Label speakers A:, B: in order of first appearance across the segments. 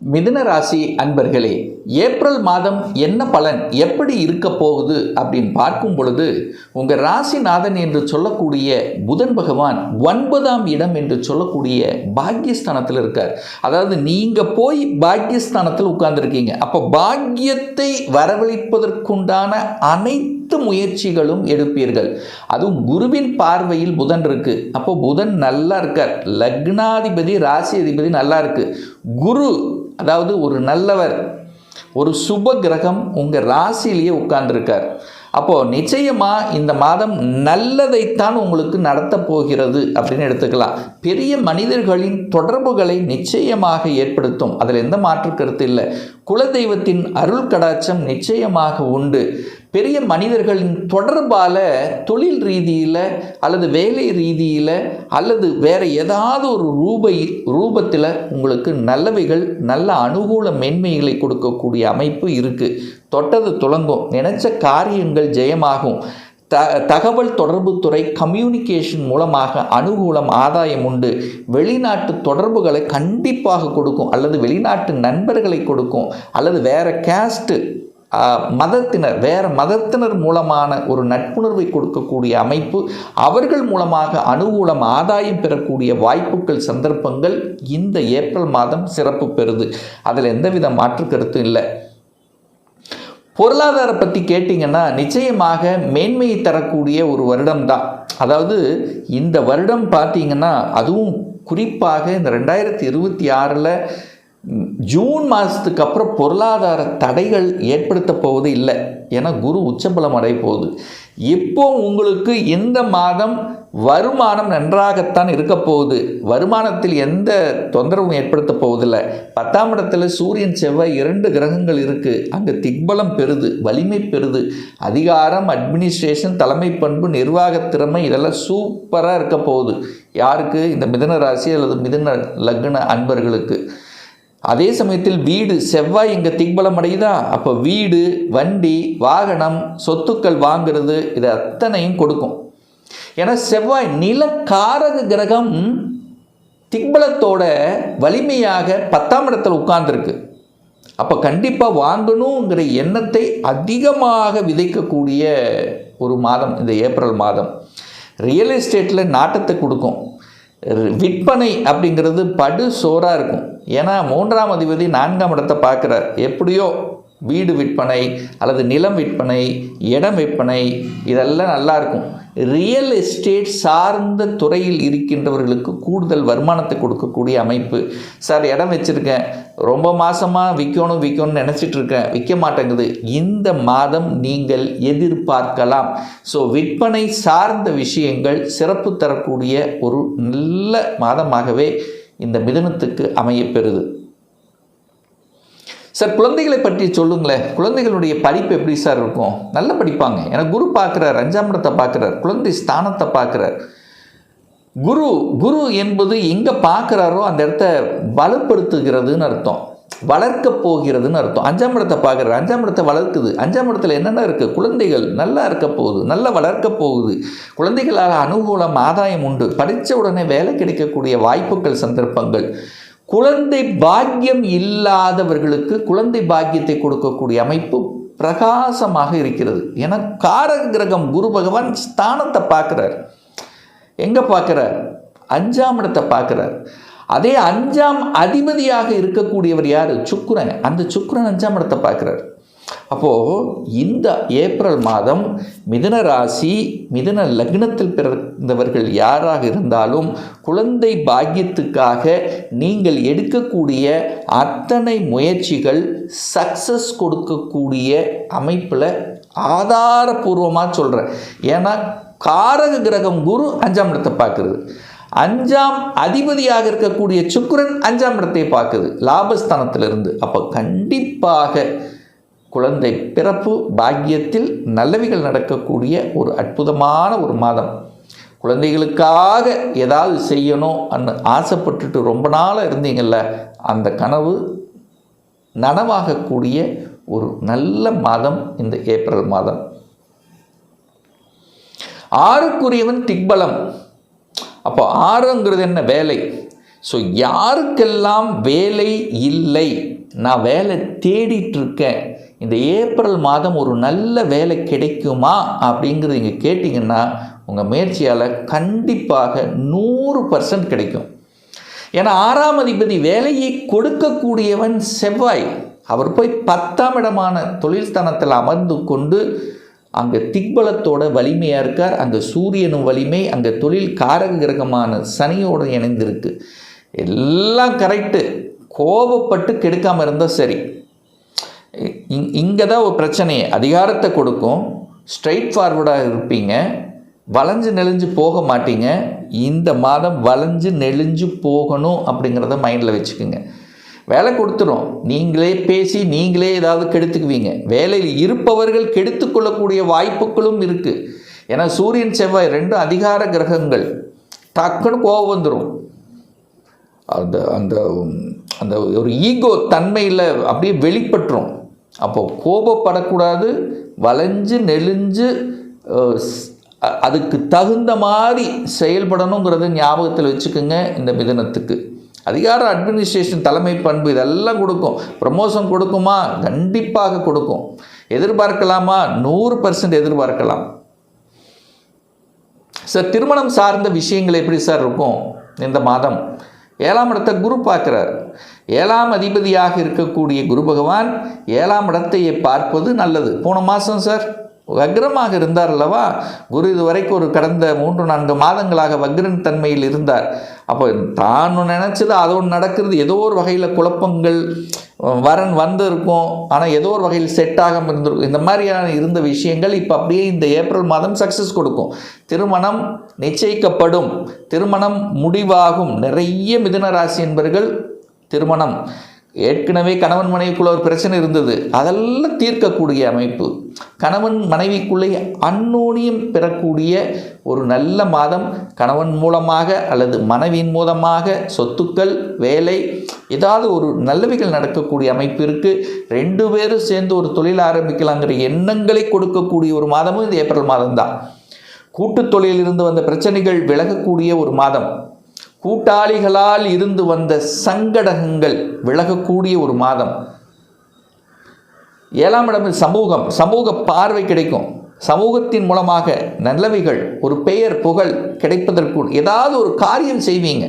A: மிதுன ராசி அன்பர்களே, ஏப்ரல் மாதம் என்ன பலன் எப்படி இருக்க போகுது அப்படின்னு பார்க்கும் பொழுது, உங்கள் ராசிநாதன் என்று சொல்லக்கூடிய புதன் பகவான் 9ஆம் இடம் என்று சொல்லக்கூடிய பாக்யஸ்தானத்தில் இருக்கார். அதாவது நீங்கள் போய் பாக்யஸ்தானத்தில் உட்கார்ந்துருக்கீங்க. அப்போ பாக்கியத்தை வரவழைப்பதற்குண்டான அனைத்து முயற்சிகளும் எடுப்பீர்கள். அதுவும் குருவின் பார்வையில் புதன் இருக்கு. அப்போ புதன் நல்லா இருக்கார். லக்னாதிபதி ராசி அதிபதி நல்லா இருக்கு. குரு அதாவது ஒரு நல்லவர், ஒரு சுப கிரகம் உங்கள் ராசியிலேயே உட்கார்ந்துருக்கார். அப்போது நிச்சயமாக இந்த மாதம் நல்லதைத்தான் உங்களுக்கு நடத்த போகிறது அப்படின்னு எடுத்துக்கலாம். பெரிய மனிதர்களின் தொடர்புகளை நிச்சயமாக ஏற்படுத்தும். அதில் எந்த மாற்று கருத்து இல்லை. குலதெய்வத்தின் அருள் கடாட்சம் நிச்சயமாக உண்டு. பெரிய மனிதர்களின் தொடர்பால் தொழில் ரீதியில் அல்லது வேலை ரீதியில் அல்லது வேறு ஏதாவது ஒரு ரூபத்தில் உங்களுக்கு நல்லவைகள் நல்ல அனுகூல மேன்மைகளை கொடுக்கக்கூடிய அமைப்பு இருக்குது. தொட்டது துலங்கும். நினைச்ச காரியங்கள் ஜெயமாகும். தகவல் தொடர்பு துறை கம்யூனிகேஷன் மூலமாக அனுகூலம் ஆதாயம் உண்டு. வெளிநாட்டு தொடர்புகளை கண்டிப்பாக கொடுக்கும், அல்லது வெளிநாட்டு நண்பர்களை கொடுக்கும், அல்லது வேறு கேஸ்ட்டு மதத்தினர் வேறு மதத்தினர் மூலமான ஒரு நட்புணர்வை கொடுக்கக்கூடிய அமைப்பு, அவர்கள் மூலமாக அனுகூலம் ஆதாயம் பெறக்கூடிய வாய்ப்புகள் சந்தர்ப்பங்கள் இந்த ஏப்ரல் மாதம் சிறப்பு பெறுது. அதில் எந்தவித மாற்று கருத்தும் இல்லை. பொருளாதார பற்றி கேட்டிங்கன்னா நிச்சயமாக மேன்மையை தரக்கூடிய ஒரு வருடம் தான். அதாவது இந்த வருடம் பார்த்திங்கன்னா, அதுவும் குறிப்பாக இந்த 2026 ஜூன் மாதத்துக்கு அப்புறம் பொருளாதார தடைகள் ஏற்படுத்த போவது இல்லை. ஏன்னா குரு உச்சபலம் அடைய போகுது. இப்போ உங்களுக்கு இந்த மாதம் வருமானம் நன்றாகத்தான் இருக்க போகுது. வருமானத்தில் எந்த தொந்தரவும் ஏற்படுத்த போவதில்லை. 10ஆம் இடத்துல சூரியன் செவ்வாய் 2 கிரகங்கள் இருக்குது. அங்கே திக்பலம் பெறுது, வலிமை பெறுது. அதிகாரம், அட்மினிஸ்ட்ரேஷன், தலைமை பண்பு, நிர்வாக திறமை இதெல்லாம் சூப்பராக இருக்க போகுது. யாருக்கு? இந்த மிதுன ராசி அல்லது மிதுன லக்ன அன்பர்களுக்கு. அதே சமயத்தில் வீடு, செவ்வாய் இங்கே திக்பலம் அடையுதா, அப்போ வீடு, வண்டி, வாகனம், சொத்துக்கள் வாங்கிறது இது அத்தனையும் கொடுக்கும். ஏன்னா செவ்வாய் நிலக்காரக கிரகம் திக்பலத்தோட வலிமையாக 10ஆம் இடத்துல உட்கார்ந்துருக்கு. அப்போ கண்டிப்பாக வாங்கணுங்கிற எண்ணத்தை அதிகமாக விதைக்கக்கூடிய ஒரு மாதம் இந்த ஏப்ரல் மாதம். ரியல் எஸ்டேட்டில் நாட்டத்தை கொடுக்கும். விற்பனை அப்படிங்கிறது படு சோறாக இருக்கும். ஏன்னா 3ஆம் அதிபதி 4ஆம் இடத்தை பார்க்குறார். எப்படியோ வீடு விற்பனை அல்லது நிலம் விற்பனை, இடம் விற்பனை இதெல்லாம் நல்லாயிருக்கும். ரியல் எஸ்டேட் சார்ந்த துறையில் இருக்கின்றவர்களுக்கு கூடுதல் வருமானத்தை கொடுக்கக்கூடிய அமைப்பு. சார் இடம் வச்சுருக்கேன், ரொம்ப மாதமாக விற்கணும்னு நினச்சிட்ருக்கேன், விற்க மாட்டேங்குது. இந்த மாதம் நீங்கள் எதிர்பார்க்கலாம். ஸோ விற்பனை சார்ந்த விஷயங்கள் சிறப்பு தரக்கூடிய ஒரு நல்ல மாதமாகவே இந்த மிதுனத்துக்கு அமையப்பெறுது. சார் குழந்தைகளை பற்றி சொல்லுங்களேன். குழந்தைகளுடைய படிப்பு எப்படி சார் இருக்கும்? நல்லா படிப்பாங்க. ஏன்னா குரு பார்க்குறார், 5ஆம் இடத்தை பார்க்குறார், குழந்தை ஸ்தானத்தை பார்க்குறார். குரு என்பது எங்கே பார்க்குறாரோ அந்த இடத்த பலப்படுத்துகிறதுன்னு அர்த்தம், வளர்க்க போகிறதுன்னு அர்த்தம். 5ஆம் இடத்தை பார்க்குறாரு, 5ஆம் இடத்தை வளர்க்குது. 5ஆம் இடத்துல என்னென்ன இருக்குது? குழந்தைகள் நல்லா இருக்க போகுது, நல்லா வளர்க்க போகுது. குழந்தைகளால் அனுகூலம் ஆதாயம் உண்டு. படித்த உடனே வேலை கிடைக்கக்கூடிய வாய்ப்புகள் சந்தர்ப்பங்கள். குழந்தை பாக்கியம் இல்லாதவர்களுக்கு குழந்தை பாக்கியத்தை கொடுக்கக்கூடிய அமைப்பு பிரகாசமாக இருக்கிறது. ஏன்னா காரக கிரகம் குரு பகவான் ஸ்தானத்தை பார்க்குறார். எங்கே பார்க்குறார்? 5ஆம் இடத்தை பார்க்குறார். அதே 5ஆம் அதிபதியாக இருக்கக்கூடியவர் யார்? சுக்கிரன். அந்த சுக்கிரன் 5ஆம் இடத்தை பார்க்குறார். அப்போது இந்த ஏப்ரல் மாதம் மிதுன ராசி, மிதுன லக்னத்தில் பிறந்தவர்கள் யாராக இருந்தாலும் குழந்தை பாக்கியத்துக்காக நீங்கள் எடுக்கக்கூடிய அத்தனை முயற்சிகள் சக்ஸஸ் கொடுக்கக்கூடிய அமைப்பில் ஆதாரபூர்வமாக சொல்கிறேன். ஏன்னா காரக கிரகம் குரு 5ஆம் இடத்தை பார்க்குறது. 5ஆம் அதிபதியாக இருக்கக்கூடிய சுக்கிரன் 5ஆம் இடத்தை பார்க்குது லாபஸ்தானத்திலிருந்து. அப்போ கண்டிப்பாக குழந்தை பிறப்பு பாக்கியத்தில் நல்லவைகள் நடக்கக்கூடிய ஒரு அற்புதமான ஒரு மாதம். குழந்தைகளுக்காக ஏதாவது செய்யணும் ஆசைப்பட்டுட்டு ரொம்ப நாளாக இருந்தீங்கள்ல, அந்த கனவு நனவாகக்கூடிய ஒரு நல்ல மாதம் இந்த ஏப்ரல் மாதம். 6க்குரியவன் திக்பலம். அப்போ 6ங்கிறது என்ன? வேலை. ஸோ யாருக்கெல்லாம் வேலை இல்லை, நான் வேலை தேடிட்டுருக்கேன், இந்த ஏப்ரல் மாதம் ஒரு நல்ல வேலை கிடைக்குமா அப்படிங்கிறது நீங்கள் கேட்டிங்கன்னா உங்கள் முயற்சியால் கண்டிப்பாக 100% கிடைக்கும். ஏன்னா 6ஆம் அதிபதி வேலையை கொடுக்கக்கூடியவன் செவ்வாய். அவர் போய் 10ஆம் இடமான தொழில் ஸ்தானத்தில் அமர்ந்து கொண்டு அங்கே திக்பலத்தோட வலிமையாக இருக்கார். அங்கே சூரியனும் வலிமை, அங்கே தொழில் காரக கிரகமான சனியோடு இணைந்திருக்கு. எல்லாம் கரெக்டு. கோபப்பட்டு கெடுக்காமல் இருந்தால் சரி. இங்கே தான் ஒரு பிரச்சனையே. அதிகாரத்தை கொடுக்கும், ஸ்ட்ரைட் ஃபார்வர்டாக இருப்பீங்க, வளைஞ்சு நெளிஞ்சு போக மாட்டீங்க. இந்த மாதம் வளைஞ்சு நெளிஞ்சு போகணும் அப்படிங்கிறத மைண்டில் வச்சுக்கோங்க. வேலை கொடுத்துரும், நீங்களே பேசி நீங்களே ஏதாவது கெடுத்துக்குவீங்க. வேலையில் இருப்பவர்கள் கெடுத்து கொள்ளக்கூடிய வாய்ப்புகளும் இருக்குது. ஏன்னா சூரியன் செவ்வாய் 2 அதிகார கிரகங்கள். டக்குன்னு கோபம் வந்துடும். அந்த அந்த அந்த ஒரு ஈகோ தன்மையில் அப்படியே வெளிப்பட்டுரும். அப்போது கோபப்படக்கூடாது, வளைஞ்சு நெளிஞ்சு அதுக்கு தகுந்த மாதிரி செயல்படணுங்கிறத ஞாபகத்தில் வச்சுக்கோங்க. இந்த மிதுனத்துக்கு அதிகார, அட்மினிஸ்ட்ரேஷன், தலைமை பண்பு இதெல்லாம் கொடுக்கும். ப்ரமோஷன் கொடுக்குமா? கண்டிப்பாக கொடுக்கும். எதிர்பார்க்கலாமா? 100% எதிர்பார்க்கலாம். சார் திருமணம் சார்ந்த விஷயங்கள் எப்படி சார் இருக்கும் இந்த மாதம்? 7ஆம் இடத்தை குரு பார்க்குறார். 7ஆம் அதிபதியாக இருக்கக்கூடிய குரு பகவான் 7ஆம் இடத்தையே பார்ப்பது நல்லது. போன மாதம் சார் வக்ரமாக இருந்தார் அல்லவா குரு. இது வரைக்கும் ஒரு கடந்த 3-4 மாதங்களாக வக்ரன் தன்மையில் இருந்தார். அப்போ தான் நினச்சது அது ஒன்று நடக்கிறது. ஏதோ ஒரு வகையில் குழப்பங்கள், வரன் வந்திருக்கும், ஆனால் ஏதோ ஒரு வகையில் செட் ஆகாமல் இருந்திருக்கும். இந்த மாதிரியான இருந்த விஷயங்கள் இப்போ அப்படியே இந்த ஏப்ரல் மாதம் சக்ஸஸ் கொடுக்கும். திருமணம் நிச்சயிக்கப்படும், திருமணம் முடிவாகும். நிறைய மிதுன ராசி என்பவர்கள் திருமணம், ஏற்கனவே கணவன் மனைவிக்குள்ள ஒரு பிரச்சனை இருந்தது, அதெல்லாம் தீர்க்கக்கூடிய அமைப்பு. கணவன் மனைவிக்குள்ளே அந்யோன்யம் பெறக்கூடிய ஒரு நல்ல மாதம். கணவன் மூலமாக அல்லது மனைவியின் மூலமாக சொத்துக்கள், வேலை, ஏதாவது ஒரு நல்லவைகள் நடக்கக்கூடிய அமைப்பு இருக்குது. 2 பேரும் சேர்ந்து ஒரு தொழில் ஆரம்பிக்கலாங்கிற எண்ணங்களை கொடுக்கக்கூடிய ஒரு மாதமும் இந்த ஏப்ரல் மாதம்தான். கூட்டு தொழிலில் இருந்து வந்த பிரச்சனைகள் விலகக்கூடிய ஒரு மாதம். கூட்டாளிகளால் இருந்து வந்த சங்கடங்கள் விலகக்கூடிய ஒரு மாதம். 7ஆம் இடம் சமூகம், சமூக பார்வை கிடைக்கும். சமூகத்தின் மூலமாக நல்லவைகள், ஒரு பெயர் புகழ் கிடைப்பதற்கு ஏதாவது ஒரு காரியம் செய்வீங்க.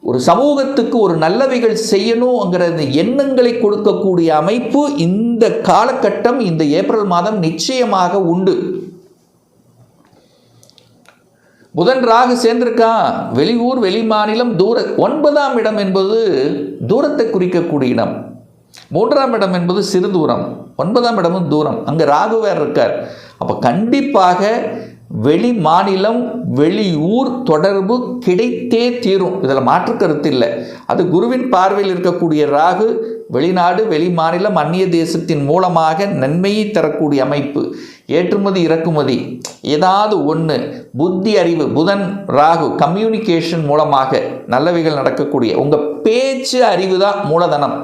A: ஒரு சமூகத்துக்கு ஒரு நல்லவைகள் செய்யணுங்கிற எண்ணங்களை கொடுக்கக்கூடிய அமைப்பு இந்த காலகட்டம், இந்த ஏப்ரல் மாதம் நிச்சயமாக உண்டு. புதன் ராகு சேர்ந்திருக்கான். வெளியூர், வெளிமாநிலம், தூர. 9ஆம் இடம் என்பது தூரத்தை குறிக்கக்கூடிய இடம். 3ஆம் இடம் என்பது சிறு தூரம். 9ஆம் இடமும் தூரம். அங்கே ராகு வேறு இருக்கார். அப்போ கண்டிப்பாக வெளி மாநிலம், வெளியூர் தொடர்பு கிடைத்தே தீரும். இதில் மாற்று கருத்து இல்லை. அது குருவின் பார்வையில் இருக்கக்கூடிய ராகு வெளிநாடு, வெளி மாநிலம், அந்நிய தேசத்தின் மூலமாக நன்மையை தரக்கூடிய அமைப்பு. ஏற்றுமதி, இறக்குமதி, ஏதாவது ஒன்று. புத்தி அறிவு, புதன் ராகு கம்யூனிகேஷன் மூலமாக நல்லவைகள் நடக்கக்கூடிய உங்கள் பேச்சு அறிவு தான் மூலதனம்.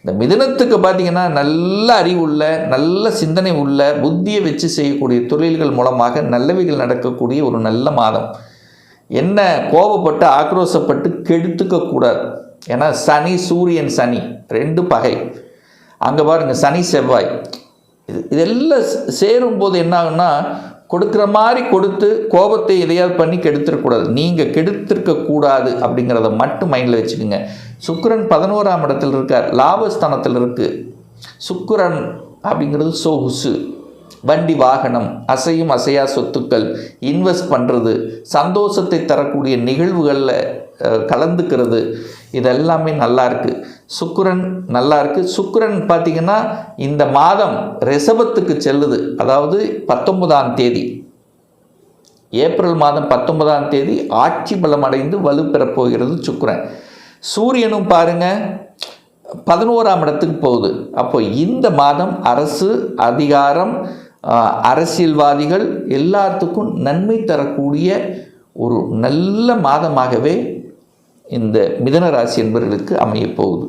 A: இந்த மிதுனத்துக்கு பார்த்தீங்கன்னா நல்ல அறிவுள்ள, நல்ல சிந்தனை உள்ள, புத்தியை வச்சு செய்யக்கூடிய தொழில்கள் மூலமாக நல்லவைகள் நடக்கக்கூடிய ஒரு நல்ல மாதம். என்ன கோபப்பட்டு ஆக்ரோஷப்பட்டு கெடுத்துக்கக்கூடாது. ஏன்னா சனி, சூரியன் சனி 2 பகை. அங்கே பாருங்கள் சனி செவ்வாய் இதெல்லாம் சேரும்போது என்ன ஆகுன்னா, கொடுக்குற மாதிரி கொடுத்து கோபத்தை எதையாவது பண்ணி கெடுத்துடக்கூடாது. நீங்கள் கெடுத்திருக்கக்கூடாது அப்படிங்கிறத மட்டும் மைண்டில் வச்சுக்கோங்க. சுக்கிரன் 11ஆம் இடத்தில் இருக்கார், லாபஸ்தானத்தில் இருக்குது. சுக்கிரன் அப்படிங்கிறது சொகுசு, வண்டி, வாகனம், அசையும் அசையா சொத்துக்கள், இன்வெஸ்ட் பண்ணுறது, சந்தோஷத்தை தரக்கூடிய நிகழ்வுகளில் கலந்துக்கிறது, இதெல்லாமே நல்லா இருக்குது. சுக்கிரன் நல்லா இருக்குது. சுக்கிரன் பார்த்திங்கன்னா இந்த மாதம் ரிஷபத்துக்கு செல்லுது. அதாவது 19ஆம் தேதி, ஏப்ரல் மாதம் 19ஆம் தேதி ஆட்சி பலம் அடைந்து வலுப்பெறப் போகிறது சுக்கிரன். சூரியனும் பாருங்கள் 11ஆம் இடத்துக்கு போகுது. அப்போ இந்த மாதம் அரசு, அதிகாரம், அரசியல்வாதிகள் எல்லாத்துக்கும் நன்மை தரக்கூடிய ஒரு நல்ல மாதமாகவே இந்த மிதுன ராசி என்பவர்களுக்கு அமையப் போகுது.